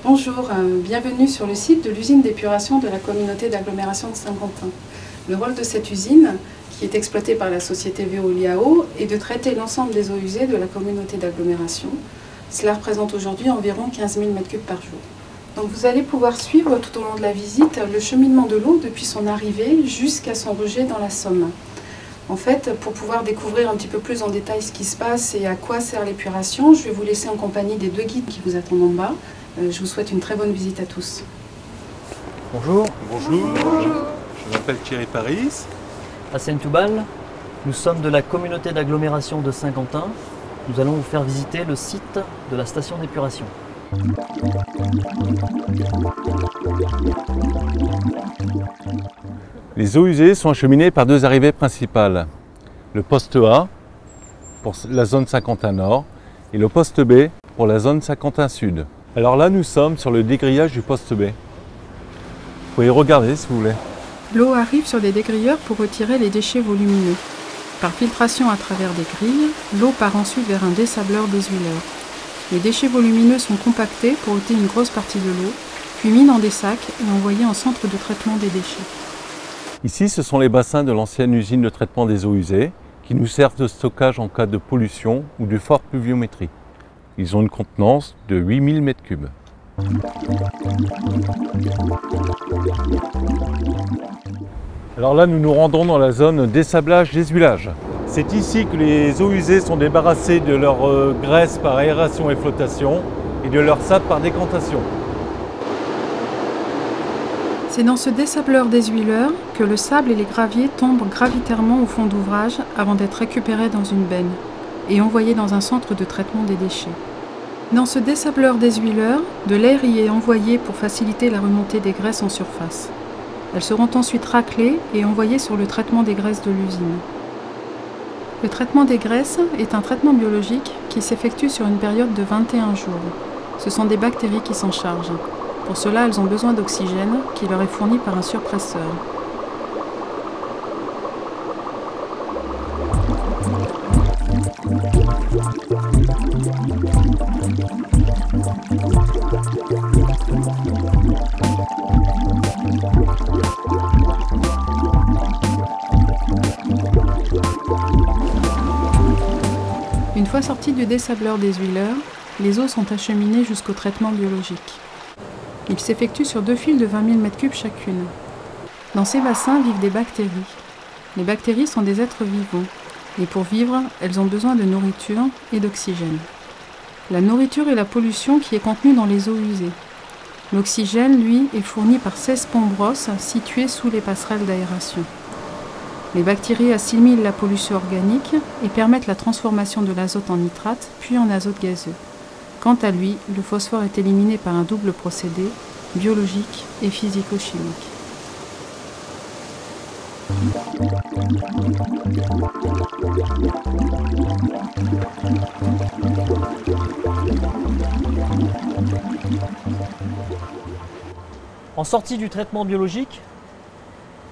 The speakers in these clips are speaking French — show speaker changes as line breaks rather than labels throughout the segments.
Bonjour, bienvenue sur le site de l'usine d'épuration de la communauté d'agglomération de Saint-Quentin. Le rôle de cette usine, qui est exploitée par la société Veolia Eau, est de traiter l'ensemble des eaux usées de la communauté d'agglomération. Cela représente aujourd'hui environ 15 000 m3 par jour. Donc vous allez pouvoir suivre tout au long de la visite le cheminement de l'eau depuis son arrivée jusqu'à son rejet dans la Somme. En fait, pour pouvoir découvrir un petit peu plus en détail ce qui se passe et à quoi sert l'épuration, je vais vous laisser en compagnie des deux guides qui vous attendent en bas. Je vous souhaite une très bonne visite à tous.
Bonjour.
Bonjour. Bonjour. Je m'appelle Thierry Paris.
Hassan Toubal, nous sommes de la communauté d'agglomération de Saint-Quentin. Nous allons vous faire visiter le site de la station d'épuration.
Les eaux usées sont acheminées par deux arrivées principales. Le poste A pour la zone Saint-Quentin Nord et le poste B pour la zone Saint-Quentin Sud. Alors là, nous sommes sur le dégrillage du poste B. Vous pouvez regarder si vous voulez.
L'eau arrive sur des dégrilleurs pour retirer les déchets volumineux. Par filtration à travers des grilles, l'eau part ensuite vers un dessableur désuileur. Les déchets volumineux sont compactés pour ôter une grosse partie de l'eau, puis mis dans des sacs et envoyés en centre de traitement des déchets.
Ici, ce sont les bassins de l'ancienne usine de traitement des eaux usées qui nous servent de stockage en cas de pollution ou de forte pluviométrie. Ils ont une contenance de 8000 m3. Alors là, nous nous rendons dans la zone dessablage-désuilage. C'est ici que les eaux usées sont débarrassées de leur graisse par aération et flottation et de leur sable par décantation.
C'est dans ce dessableur désuileur que le sable et les graviers tombent gravitairement au fond d'ouvrage avant d'être récupérés dans une benne et envoyés dans un centre de traitement des déchets. Dans ce dessableur désuileur, de l'air y est envoyé pour faciliter la remontée des graisses en surface. Elles seront ensuite raclées et envoyées sur le traitement des graisses de l'usine. Le traitement des graisses est un traitement biologique qui s'effectue sur une période de 21 jours. Ce sont des bactéries qui s'en chargent. Pour cela, elles ont besoin d'oxygène qui leur est fourni par un surpresseur. Une fois sorties du dessableur désuileur, les eaux sont acheminées jusqu'au traitement biologique. Il s'effectue sur deux files de 20 000 m3 chacune. Dans ces bassins vivent des bactéries. Les bactéries sont des êtres vivants, et pour vivre, elles ont besoin de nourriture et d'oxygène. La nourriture est la pollution qui est contenue dans les eaux usées. L'oxygène, lui, est fourni par 16 pompes brosses situées sous les passerelles d'aération. Les bactéries assimilent la pollution organique et permettent la transformation de l'azote en nitrate, puis en azote gazeux. Quant à lui, le phosphore est éliminé par un double procédé, biologique et physico-chimique.
En sortie du traitement biologique,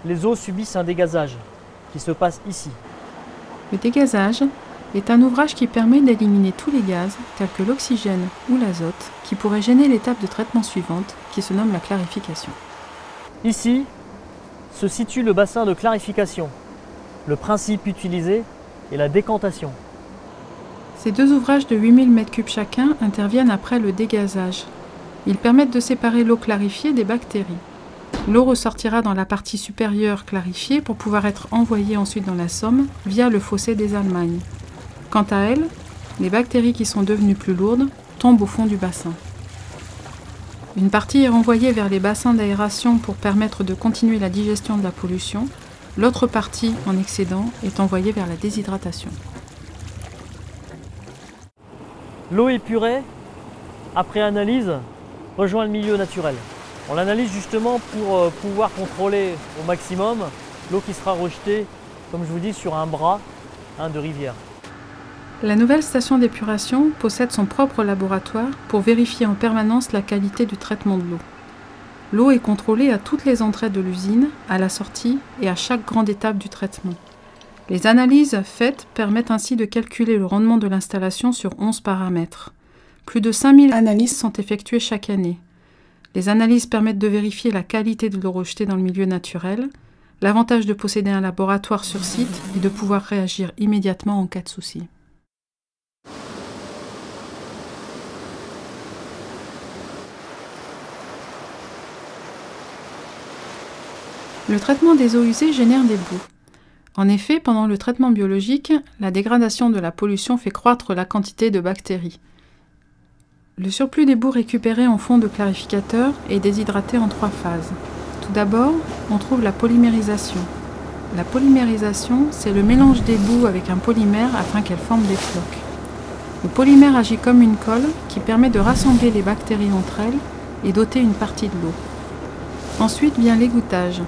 les eaux subissent un dégazage qui se passe ici.
Le dégazage est un ouvrage qui permet d'éliminer tous les gaz, tels que l'oxygène ou l'azote, qui pourraient gêner l'étape de traitement suivante, qui se nomme la clarification.
Ici se situe le bassin de clarification. Le principe utilisé est la décantation.
Ces deux ouvrages de 8000 m3 chacun interviennent après le dégazage. Ils permettent de séparer l'eau clarifiée des bactéries. L'eau ressortira dans la partie supérieure clarifiée pour pouvoir être envoyée ensuite dans la Somme via le fossé des Allemagnes. Quant à elles, les bactéries qui sont devenues plus lourdes tombent au fond du bassin. Une partie est renvoyée vers les bassins d'aération pour permettre de continuer la digestion de la pollution. L'autre partie, en excédent, est envoyée vers la déshydratation.
L'eau épurée, après analyse, rejoint le milieu naturel. On l'analyse justement pour pouvoir contrôler au maximum l'eau qui sera rejetée, comme je vous dis, sur un bras de rivière.
La nouvelle station d'épuration possède son propre laboratoire pour vérifier en permanence la qualité du traitement de l'eau. L'eau est contrôlée à toutes les entrées de l'usine, à la sortie et à chaque grande étape du traitement. Les analyses faites permettent ainsi de calculer le rendement de l'installation sur 11 paramètres. Plus de 5000 analyses sont effectuées chaque année. Les analyses permettent de vérifier la qualité de l'eau rejetée dans le milieu naturel, l'avantage de posséder un laboratoire sur site et de pouvoir réagir immédiatement en cas de souci. Le traitement des eaux usées génère des boues. En effet, pendant le traitement biologique, la dégradation de la pollution fait croître la quantité de bactéries. Le surplus des boues récupérées en fond de clarificateur est déshydraté en 3 phases. Tout d'abord, on trouve la polymérisation. La polymérisation, c'est le mélange des boues avec un polymère afin qu'elles forment des flocs. Le polymère agit comme une colle qui permet de rassembler les bactéries entre elles et d'ôter une partie de l'eau. Ensuite vient l'égouttage.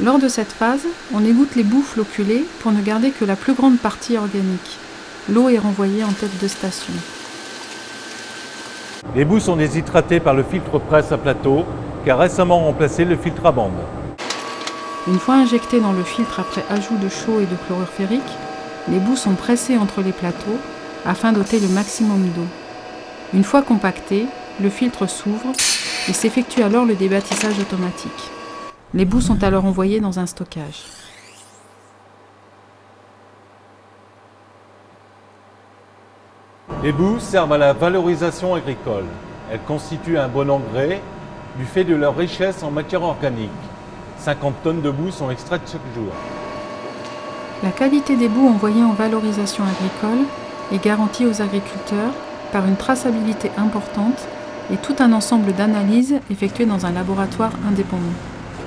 Lors de cette phase, on égoutte les boues flocculées pour ne garder que la plus grande partie organique. L'eau est renvoyée en tête de station.
Les boues sont déshydratées par le filtre presse à plateau qui a récemment remplacé le filtre à bande.
Une fois injectées dans le filtre après ajout de chaux et de chlorure ferrique, les boues sont pressées entre les plateaux afin d'ôter le maximum d'eau. Une fois compactées, le filtre s'ouvre et s'effectue alors le débâtissage automatique. Les boues sont alors envoyées dans un stockage.
Les boues servent à la valorisation agricole. Elles constituent un bon engrais du fait de leur richesse en matière organique. 50 tonnes de boues sont extraites chaque jour.
La qualité des boues envoyées en valorisation agricole est garantie aux agriculteurs par une traçabilité importante et tout un ensemble d'analyses effectuées dans un laboratoire indépendant.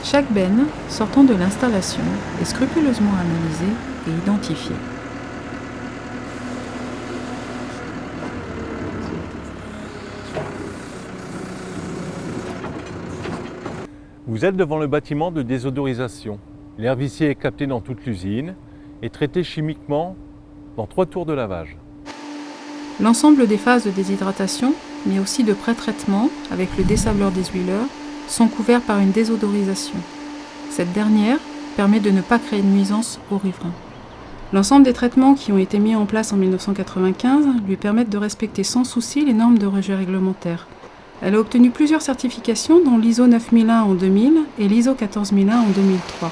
Chaque benne sortant de l'installation est scrupuleusement analysée et identifiée.
Vous êtes devant le bâtiment de désodorisation. L'air vicié est capté dans toute l'usine et traité chimiquement dans 3 tours de lavage.
L'ensemble des phases de déshydratation, mais aussi de pré-traitement avec le dessableur des huileurs, sont couverts par une désodorisation. Cette dernière permet de ne pas créer de nuisance aux riverains. L'ensemble des traitements qui ont été mis en place en 1995 lui permettent de respecter sans souci les normes de rejet réglementaires. Elle a obtenu plusieurs certifications, dont l'ISO 9001 en 2000 et l'ISO 14001 en 2003.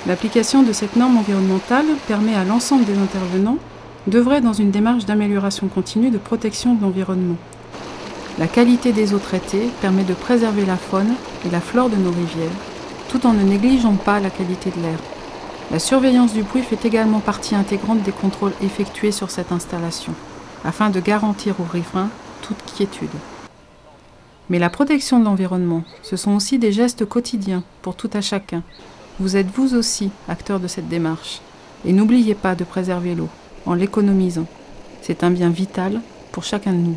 L'application de cette norme environnementale permet à l'ensemble des intervenants d'œuvrer dans une démarche d'amélioration continue de protection de l'environnement. La qualité des eaux traitées permet de préserver la faune et la flore de nos rivières, tout en ne négligeant pas la qualité de l'air. La surveillance du bruit fait également partie intégrante des contrôles effectués sur cette installation, afin de garantir aux riverains toute quiétude. Mais la protection de l'environnement, ce sont aussi des gestes quotidiens pour tout à chacun. Vous êtes vous aussi acteurs de cette démarche. Et n'oubliez pas de préserver l'eau en l'économisant. C'est un bien vital pour chacun de nous.